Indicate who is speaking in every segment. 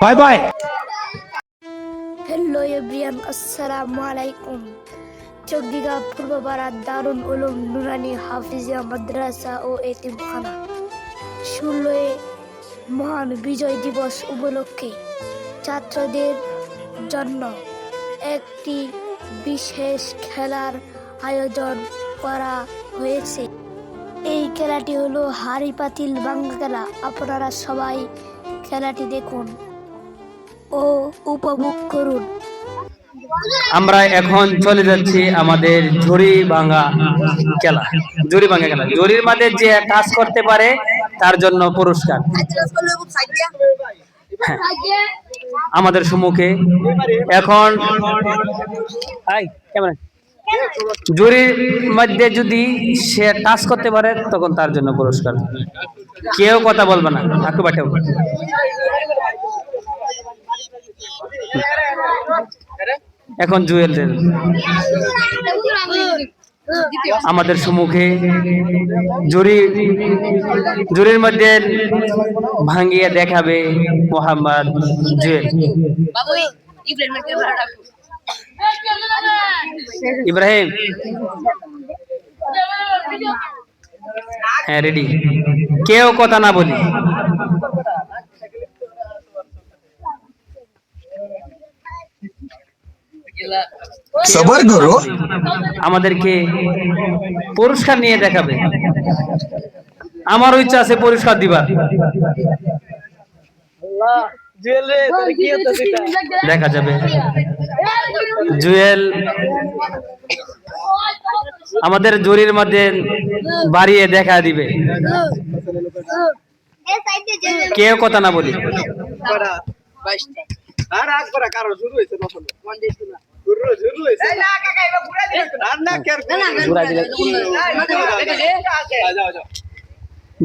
Speaker 1: Bye bye.
Speaker 2: Hello everyone, আসসালামু আলাইকুম। চৌদ্দিঘা পূর্বপাড়া দারুল উলুম নুরানি হাফিজিয়া মাদ্রাসা ও এতিমখানা 16 মহান বিজয় দিবস উপলক্ষে ছাত্রদের জন্য একটি বিশেষ খেলার আয়োজন করা হয়েছে। এই খেলাটি হলো হাড়ি পাতিল ভাঙ্গা খেলা। আপনারা সবাই খেলাটি দেখুন ও উপভোগ করুন।
Speaker 1: আমরা এখন চলে যাচ্ছি আমাদের ঝুড়ি ভাঙা খেলা। ঝুড়ির মাঝে যে কাজ করতে পারে তার জন্য পুরস্কার। হ্যাঁ, আমাদের সম্মুখে এখন ঝুড়ির মধ্যে যদি সে টাচ করতে পারে তখন তার জন্য পুরস্কার। কেউ কথা বলবে না, হাঁটু বাটেও। এখন জুয়েল আমাদের সম্মুখে জুরির মধ্যে ভাঙ্গিয়ে দেখাবে মোহাম্মদ জুয়েল। ইব্রাহিম, হ্যাঁ রেডি। কেউ কথা না বলি।
Speaker 3: সবার করো,
Speaker 1: আমাদেরকে পুরস্কার নিয়ে দেখাবে। আমারও ইচ্ছা আছে পুরস্কার দিবার। দেখা যাবে। জুয়েল আমাদের জুরির মধ্যে বাড়িয়ে দেখা দিবে। কেউ কথা না বলি।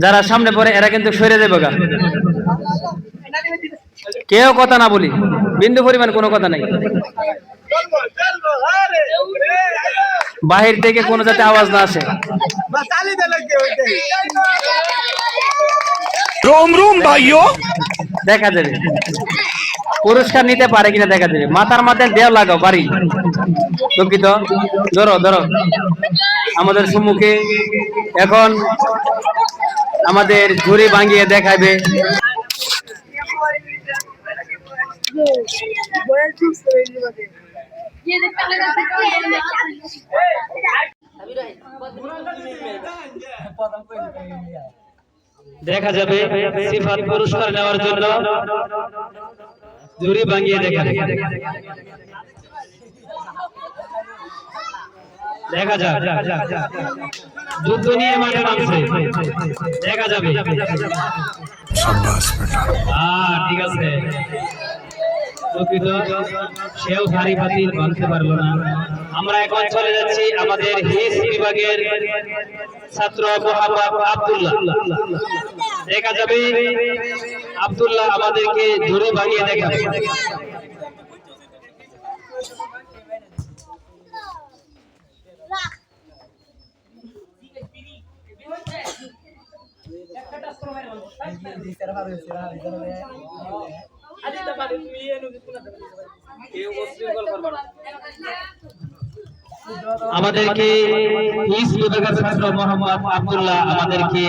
Speaker 1: যারা সামনে পড়ে এরা কিন্তু সরে যাবে গা। কেউ কথা না বলি, বিন্দু পরিমাণ কোনো কথা নাই। বাহির থেকে কোনো যাতে আওয়াজ না আসে।
Speaker 3: रोम रोम भाइयों,
Speaker 1: দেখা যাবে পুরস্কার নিতে পারে কিনা দেখা যাবে। মাথার মাথায় দেওয়া লাগাও বাড়ি। দুঃখিত, ধরো ধরো। আমাদের সম্মুখে এখন আমাদের ঝুড়ি ভাঙিয়ে দেখাবে। দেখা যাবে সিফাত পুরস্কার নেওয়ার জন্য ঝুড়ি ভাঙিয়ে দেখাবে। দেখা যাক যুদ্ধ নিয়ে মাঠে নামছে। দেখা যাবে। ঠিক আছে। সেও হাড়ি পাতিল ভাঙতে পারলো না। আমরা এখন চলে যাচ্ছি আমাদের হিস বিভাগের ছাত্র মোহাম্মদ আব্দুল্লাহ। দেখা যাবে আব্দুল্লাহ আমাদেরকে ঝুড়ি ভাঙিয়ে দেখাবে। আমাদেরকে হিস বিভাগের ছাত্র মোহাম্মদ আব্দুল্লাহ আমাদেরকে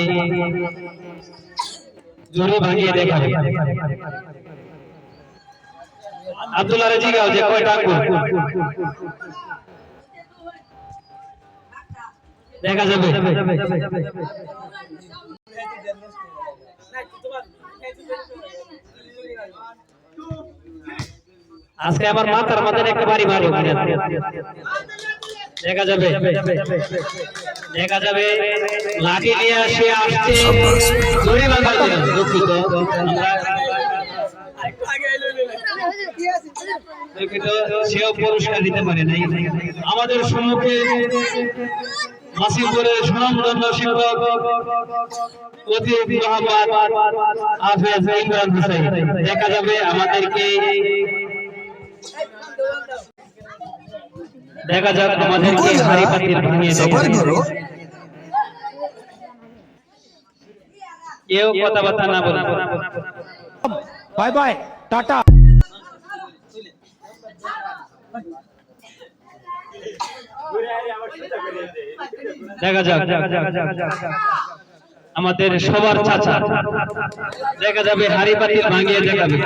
Speaker 1: ঝুড়ি ভাঙিয়ে দেখাবে। আব্দুল্লাহ রে জিগাও যে কয়টা আঙ্গুল। দেখা যাবে। আজকে আমার মাথার মাথায় একটা বাড়ি মারো। দেখা যাবে। দেখা যাবে লাঠি নিয়ে আসে আসছে ঝুড়ি ভাঙার জন্য। দুঃখিত, সেও পুরস্কার দিতে পারে নাই। আমাদের সম্মুখে মাসিমপুরের সুনামধন্য শিক্ষক অতিথি মোহাম্মদ হাফেজ ইমরান হোসেন। দেখা যাবে আমাদেরকে। দেখা যাক আমাদেরকে হাড়ি পাতিল ভাঙিয়ে
Speaker 3: सबर करो,
Speaker 1: কেউ কথাবার্তা না বলে।
Speaker 4: Bye bye.
Speaker 3: टाटा।
Speaker 1: দেখা যাক আমাদের সবার চাচা, দেখা যাবে হাড়ি পাতিল ভাঙিয়ে দেখাবে।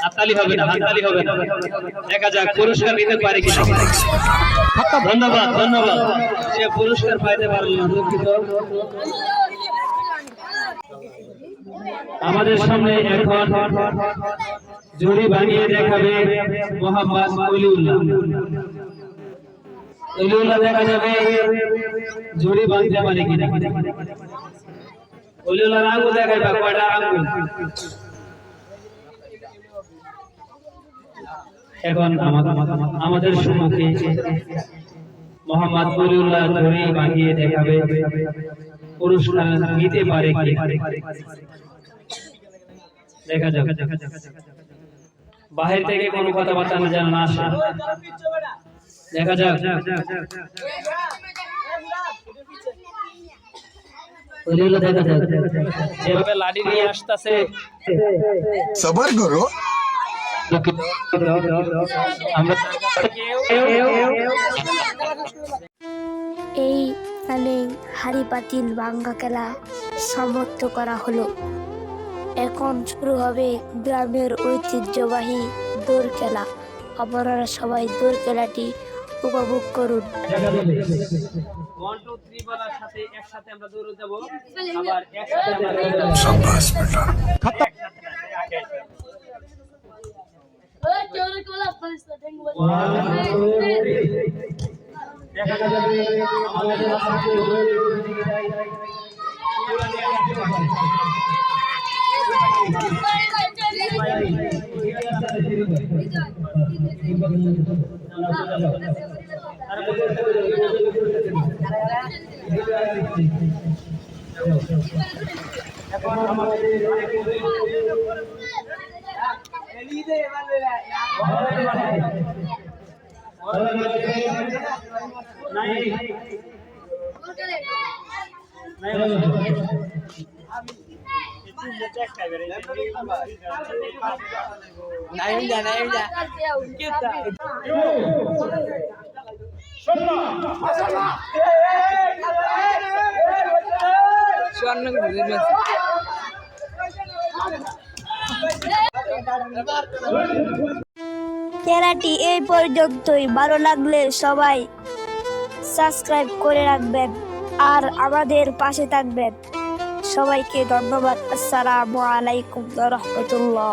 Speaker 1: হাততালি হবে না, হাততালি হবে না। দেখা যাক পুরস্কার নিতে পারে কিনা। ধন্যবাদ, ধন্যবাদ। সে পুরস্কার পাইতে পারল না, দুঃখিত। আমাদের সামনে এখন জুড়ি বানিয়ে দেখাবে মোহাম্মদ অলিউল্লাহ। অলিউল্লাহ দেখা যাবে জুড়ি বাঁধতে পারে কিনা। অলিউল্লাহর আঙ্গুল দেখাইবা, কয়টা আঙ্গুল। এখন আমাদের সম্মুখে মোহাম্মদ অলিউল্লাহ জুড়ি বাঁধিয়ে দেখাবে পুরস্কার নিতে পারে কিনা। দেখা যাক। বাহির থেকে কোনো কথাবার্তা যেন না আসে। দেখা যাক। দেখা যাক যেভাবে লাঠি নিয়ে আসতেছে।
Speaker 3: सबर करो।
Speaker 1: আমরা
Speaker 2: এইখানে হাড়ি পাতিল ভাঙ্গা খেলা সমাপ্ত করা হলো। এখন শুরু হবে গ্রামের ঐতিহ্যবাহী দৌড় খেলা। আপনারা সবাই দৌড় খেলাটি উপভোগ করুন।
Speaker 1: 1 2 3 বলার সাথে একসাথে আমরা দৌড়ে যাব, আবার একসাথে আমরা দৌড়ে যাব।
Speaker 3: शाबाश बेटा।
Speaker 1: দেখা যাবে আমাদের সাথে
Speaker 2: খেলাটি এই পর্যন্তই। ভালো লাগলে সবাই সাবস্ক্রাইব করে রাখবেন আর আমাদের পাশে থাকবেন। সবাইকে ধন্যবাদ। আসসালামু আলাইকুম ওয়া রাহমাতুল্লাহ।